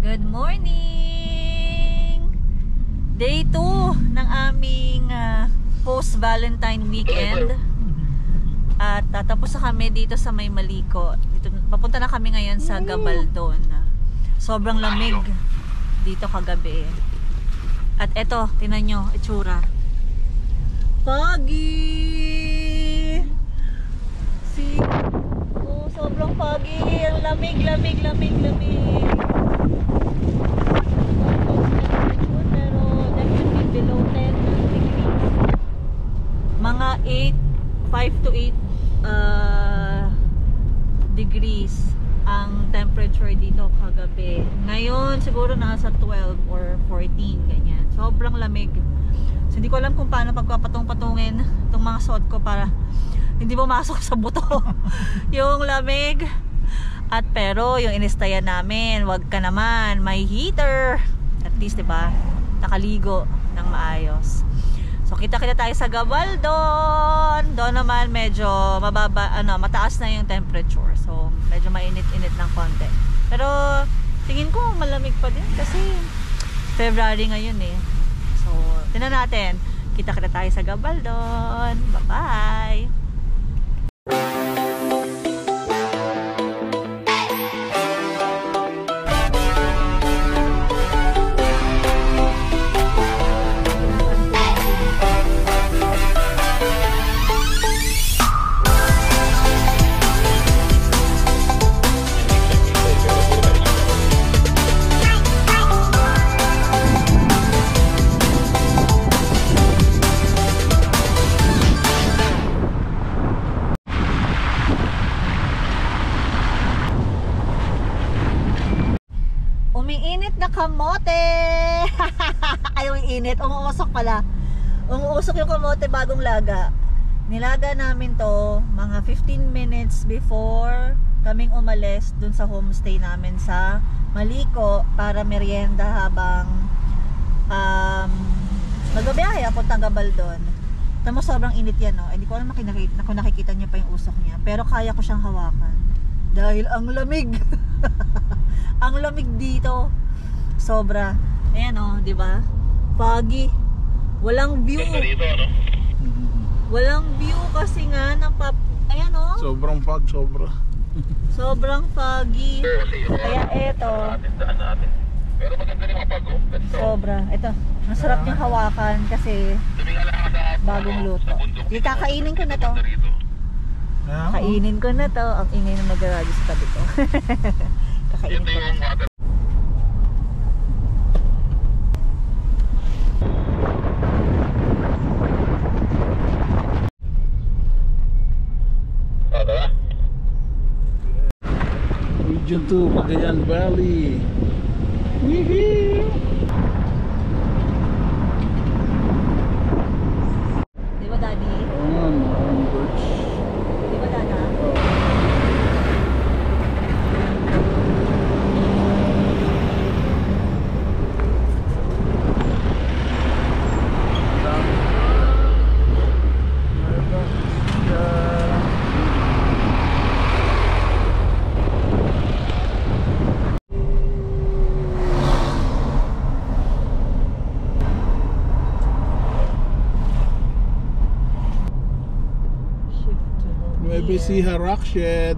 Good morning! Day 2 ng aming post-Valentine weekend. At tatapos na kami dito sa May Maliko. Dito, papunta na kami ngayon sa Gabaldon. Sobrang lamig dito kagabi. At eto, tingnan nyo, itsura. Foggy! See? Oh, sobrang foggy. Ang lamig. Pero definitely below 10 degrees. Mga 5 to 8 degrees ang temperature dito kagabi. Ngayon siguro nasa 12 or 14 ganyan. Sobrang lamig. So, hindi ko alam kung paano pagpapatong-patungin itong mga suot ko para hindi pumasok sa buto yung lamig. At pero yung inistayan namin, wag ka naman, may heater. At least, diba, nakaligo ng maayos. So kita-kita tayo sa Gabaldon. Doon naman medyo mababa, mataas na yung temperature. So medyo mainit-init ng konti. Pero tingin ko malamig pa din kasi February ngayon eh. So tingnan natin. Kita-kita tayo sa Gabaldon. Bye-bye. Umiinit na kamote. Ay, umiinit. Umuusok pala. Umuusok yung kamote bagong laga. Nilaga namin to mga 15 minutes before kaming umalis dun sa homestay namin sa Maliko para merienda habang magbabiyahe papuntang Gabaldon. Tama, sobrang init yan, no? Hindi ko alam kung nakikita niyo pa yung usok niya. Pero kaya ko siyang hawakan. Dahil ang lamig. Ang lamig dito. Sobra. Ayan, oh, di ba? Foggy. Walang view. Walang view kasi nga ayan, oh. Sobrang fog, sobra. Sobrang foggy. Kaya eto. Pero maganda rin mga bago. Sobra. Ito. Masarap niyang hawakan kasi bagong luto. Kakainin ko na to. Kainin ko na to. Ang ingay na mag-garage sa tabi ko. Kakainin ko na. Region 2, Cagayan Valley. Woohoo! Di ba, Daddy? Birch. Di ba, Dada? Maybe see her rock shed.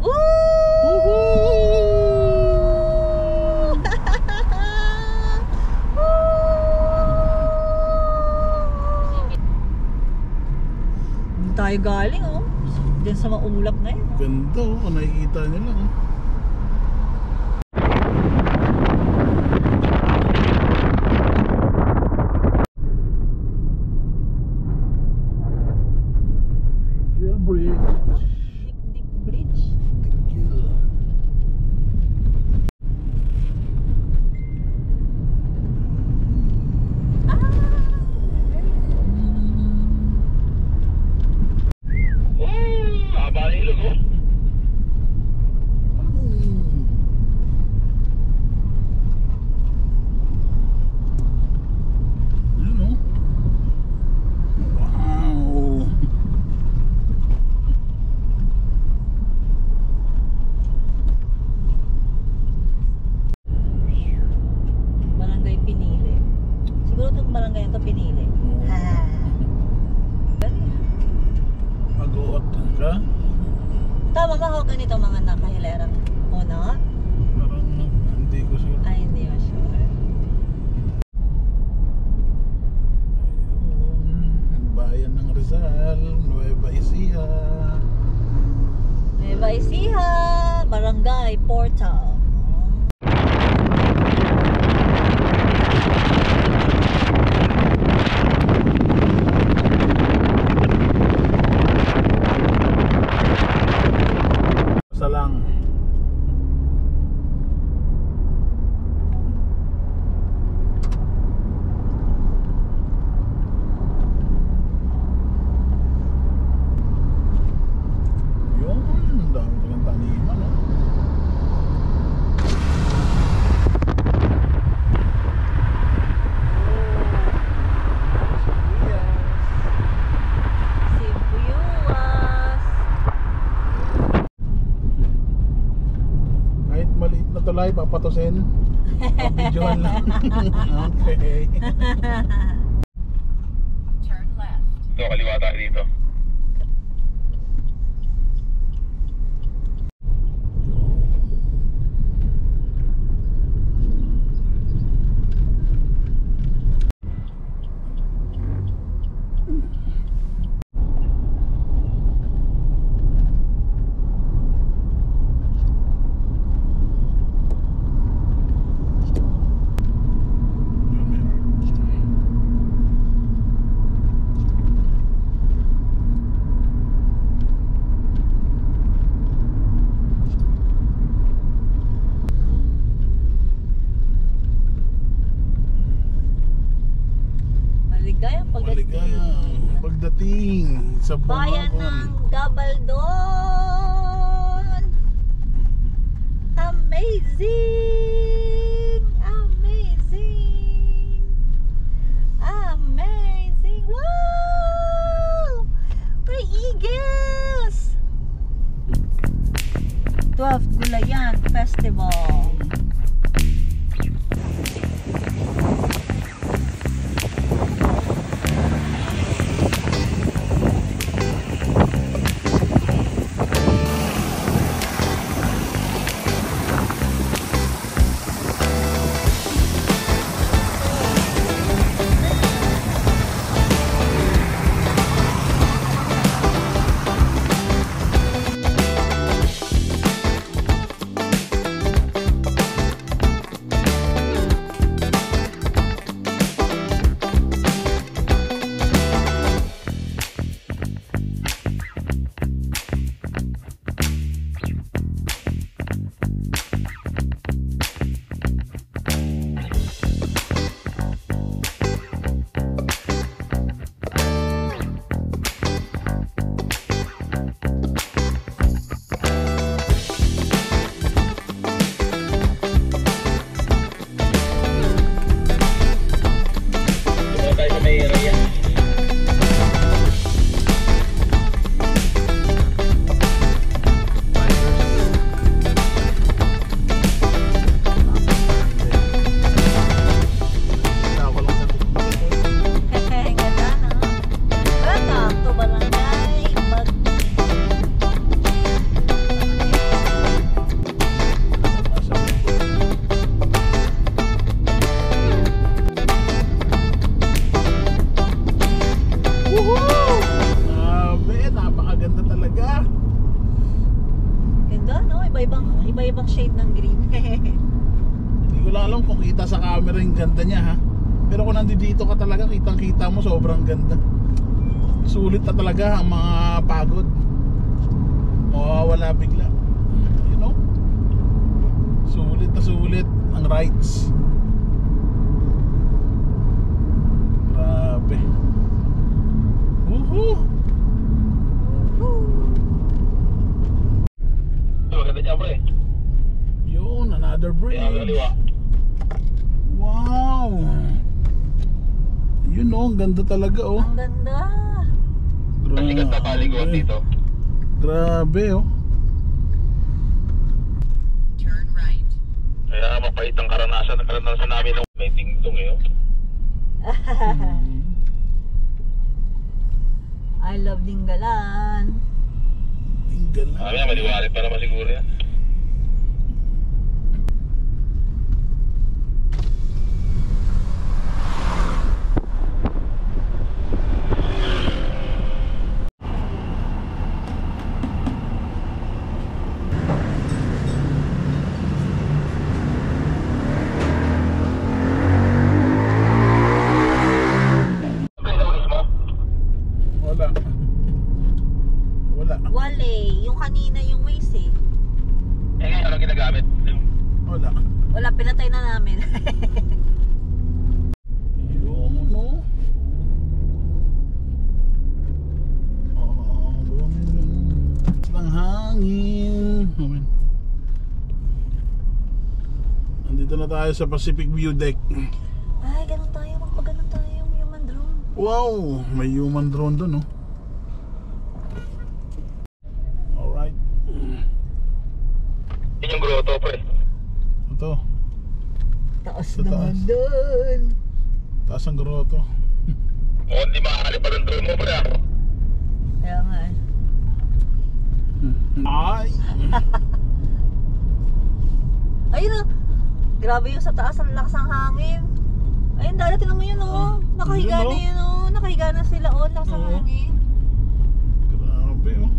Woo! Tayo galing, oh. Diyan sa maulap na yun. Ganda, oh. Nakikita niyo lang, oh. Dick Bridge. ganito mga nakahilerang puno? Parang hindi ko sure. Ay, hindi ko sure. Ayun, bayan ng Rizal, Nueva Ecija. Nueva Ecija, Barangay Portal. Basta lang. Yun, ang dami talagang taniman, no? Sibuyas. Kahit maliit na tulay, papatusin. Papidyohan lang. Okay. Turn left. Ito, kaliwa tayo dito. Yun, meron. Maligayang Maligayang pagdating sa Bayan Bumagon. ng Gabaldon. Amazing! Amazing! Amazing! Wow! May eagles! 12th Gulayan Festival. Dito tayo sa may area. Ako lang sa Ganda, no? Welcome to Barangay Magdi. Woohoo! Grabe, napakaganda talaga. Ganda, no? Iba-ibang shade ng green. Hindi ko lang alam kung kita sa camera yung ganda niya, ha. Pero kung nandito ka talaga, kitang-kita mo, sobrang ganda. Sulit na talaga ang mga pagod. Mawawala bigla. You know? Sulit na sulit ang rides. Grabe. Woohoo! Ito, maganda dyan, pre. Yun, another bridge. Kaya kaliwa. Wow! Yun, oh, ang ganda talaga, oh. Ang ganda. Ang sikat na paliguan dito. Grabe, oh. Turn right. Kaya mapait ang karanasan namin ng may tingtong eh. Oh. I love Dinggalan. Legal na. Kami na, maliwanag pa naman siguro yan. Wala. Wala. Wale, yung kanina yung Waze eh. Eh, ngayon, anong ginagamit? Wala. Wala, pinatay na namin. Yung ano? Ng hangin. Amen. Nandito na tayo sa Pacific View Deck. Ay, ganun tayo. Magpaganon tayo yung human drone. Wow! May human drone doon, no? Alright. Yun yung grotto, pre. Ito. Taas Sa naman taas. doon. Taas ang grotto. O, hindi makakali pa ng drone mo, pre. Kaya nga eh. Ay! Ayun oh. Grabe yung sa taas, ang lakas ng hangin. Ayun, dali, tinan mo yun oh. Nakahiga Yun, na oh. yun oh. Nakahiga na sila oh, lakas ng Oo. hangin. Grabe, oh.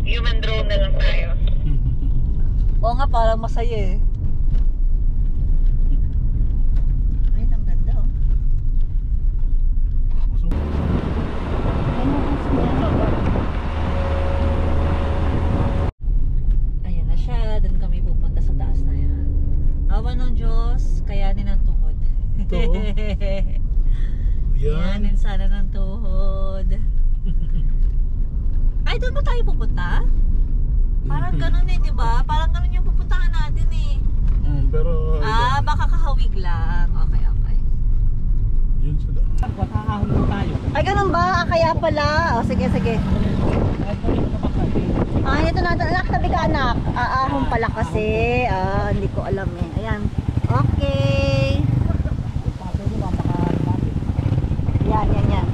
Human drone na lang tayo. Oo nga, parang masaya eh. Ayun, ang ganda oh. So, Ayan na siya, doon kami pupunta sa taas na yan. Awa ng Diyos, kayanin ang tuhod. Ito, oh. Yan. Kayanin sana ng tuhod. Ay, doon ba tayo pupunta? Parang ganun eh, di ba? Parang ganun yung pupuntahan natin eh. Pero, Ah, baka kahawig lang. Okay, okay. yun sila. Ay, ganun ba? Ah, kaya pala. O, sige, sige. Ah, ito na. Anak, tabi ka anak. Ahon pala kasi. Ah, hindi ko alam eh. Ayan. Okay. Yan, yan, yan.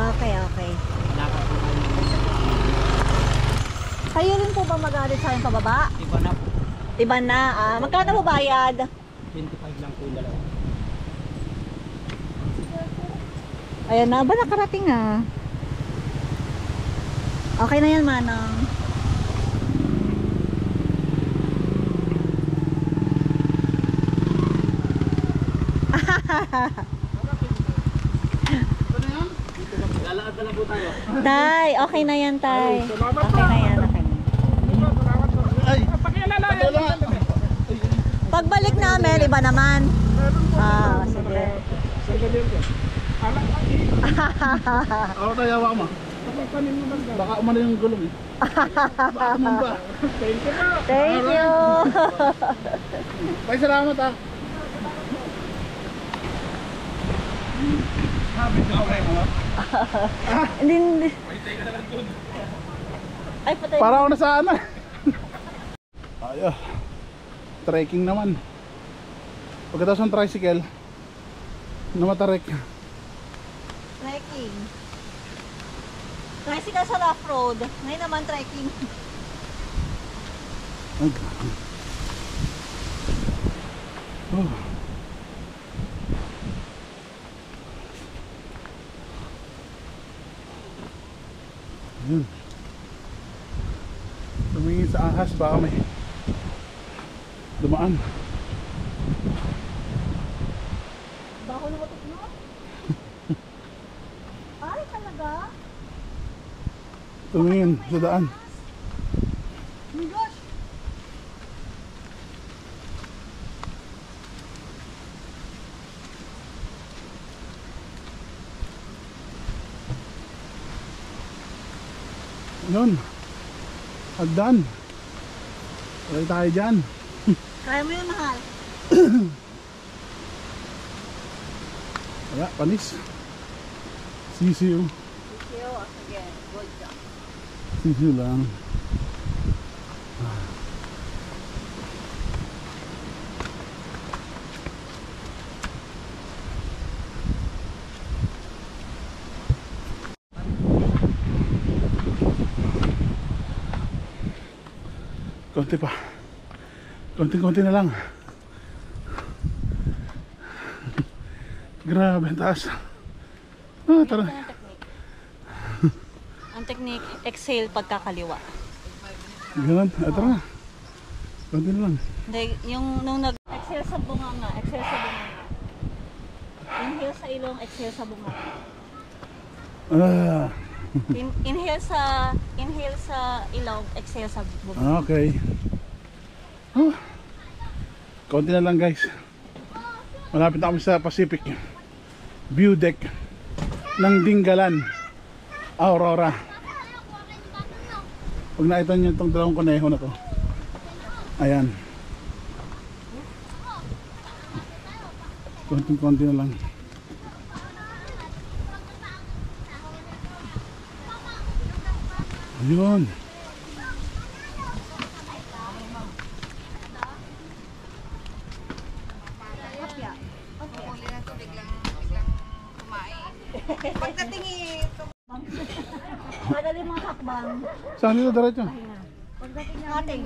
Okay, okay. Lakad po kayo. Kayo rin po ba mag-alit sa akin pababa? Iba na po. Iba na. Magkano po bayad? 25 lang po yung dalawa. Ayan na. Ba nakarating ah? Okay na yan, Manang. Lalakad na lang po tayo. Tay, okay na yan, Tay. Okay na yan, okay na. Ay, patula. Pagbalik namin, iba naman. Sige. Ako tayo, hawak mo. Baka umano yung gulong eh. Baka umano ba? Thank you. Tay, salamat ah. Hindi. Ay, patay. Para ako na sana. Ayo. Trekking naman. Pagkatapos ng tricycle, namatarek. Trekking. Tricycle sa rough road. Ngayon naman trekking. Ay. Oh. Yun. Tumingin sa ahas, baka may dumaan. Bako na matok mo? Ay, talaga? Tumingin sa daan. Oh my gosh! Yun. Hagdan. Wala tayo dyan. Kaya mo yun, mahal. Wala, panis. Sisiu. Sige, sige. Good job. Sisiu lang. Konti pa. Konti-konti na lang. Grabe, ang taas. Tara. Ang technique, exhale pagkakaliwa. Ganun, tara na. Konti na lang. Hindi, yung nung exhale sa bunganga, exhale sa bunganga. Inhale sa ilong, exhale sa bunganga. Inhale sa ilong, exhale sa bunganga. Okay. Konti na lang guys. Malapit na kami sa Pacific View Deck ng Dingalan, Aurora. Pag nakita nyo itong dalawang koneho na to, ayan, konti na lang. Ayun. Pagdating ito. Madali mga hakbang. Saan dito diretso? Pagdating natin.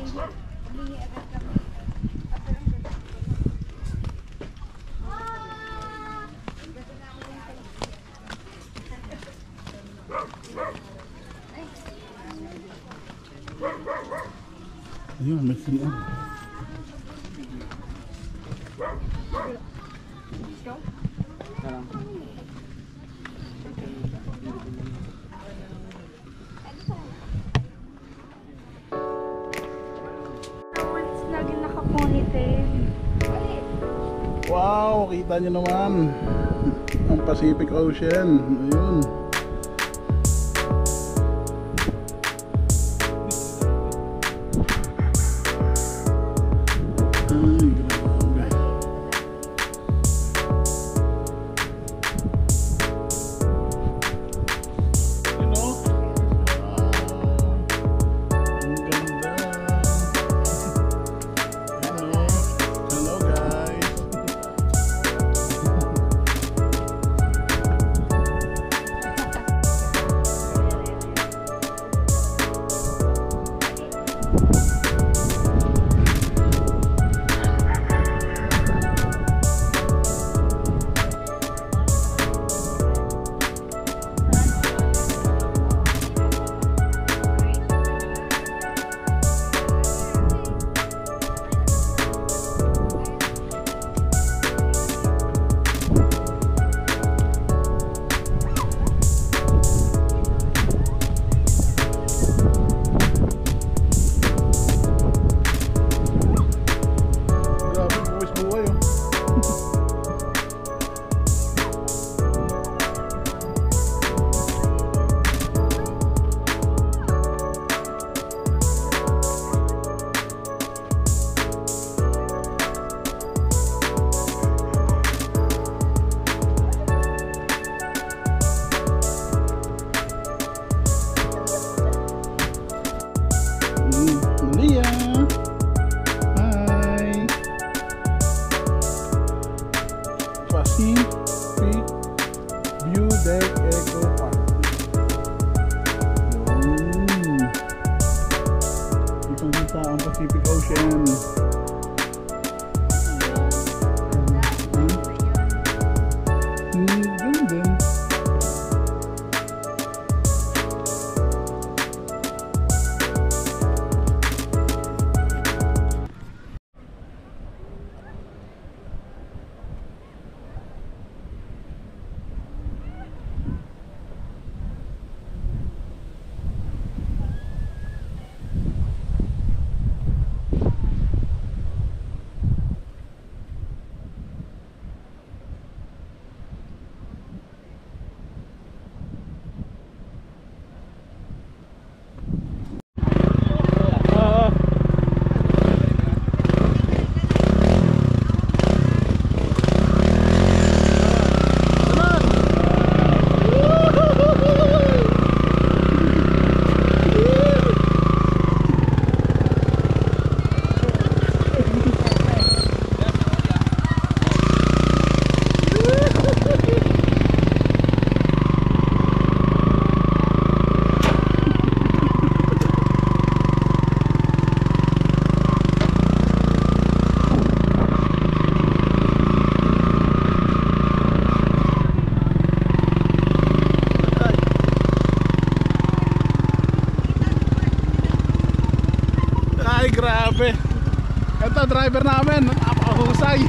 Ayun, may silian. Lagi naka-ponytail. Wow, kita nyo naman ang Pacific Ocean. Ayun. Ay, grabe. You know? Wow. Ang ganda. Hello guys. Grabe. Ito driver namin, napakahusay.